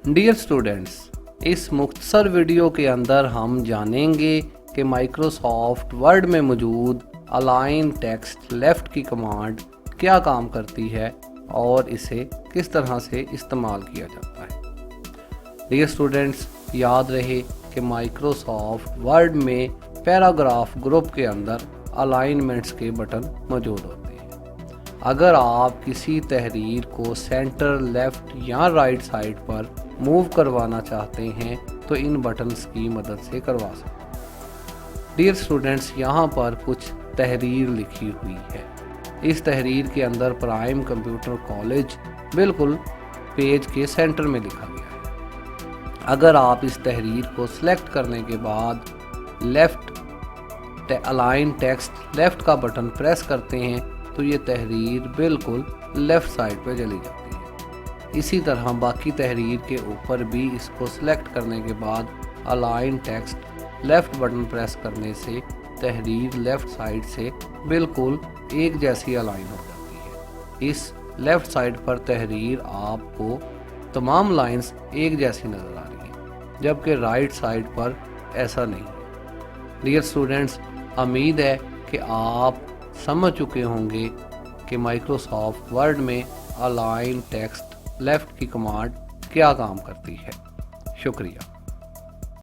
Dear students, इस मुख्तसर video के अंदर हम जानेंगे कि माइक्रोसॉफ्ट वर्ड में मौजूद अलाइन टेक्स्ट लेफ़्ट की कमांड क्या काम करती है और इसे किस तरह से इस्तेमाल किया जाता है। डियर स्टूडेंट्स, याद रहे कि माइक्रोसॉफ्ट वर्ड में पैराग्राफ ग्रुप के अंदर अलाइनमेंट्स के बटन मौजूद होते हैं। अगर आप किसी तहरीर को सेंटर, लेफ़्ट या राइट साइड पर मूव करवाना चाहते हैं तो इन बटन्स की मदद से करवा सकते हैं। डियर स्टूडेंट्स, यहाँ पर कुछ तहरीर लिखी हुई है। इस तहरीर के अंदर प्राइम कंप्यूटर कॉलेज बिल्कुल पेज के सेंटर में लिखा गया है। अगर आप इस तहरीर को सिलेक्ट करने के बाद लेफ़्ट अलाइन टेक्स्ट लेफ़्ट का बटन प्रेस करते हैं तो ये तहरीर बिल्कुल लेफ़्ट साइड पर चली जाती है। इसी तरह बाकी तहरीर के ऊपर भी इसको सिलेक्ट करने के बाद align text left button press करने से तहरीर लेफ़्ट साइड से बिल्कुल एक जैसी अलाइन हो जाती है। इस लेफ़्ट साइड पर तहरीर आपको तमाम लाइंस एक जैसी नज़र आ रही हैं, जबकि राइट साइड पर ऐसा नहीं है। डियर स्टूडेंट्स, उम्मीद है कि आप समझ चुके होंगे कि माइक्रोसॉफ्ट वर्ड में अलाइन टेक्स्ट लेफ़्ट की कमांड क्या काम करती है। शुक्रिया।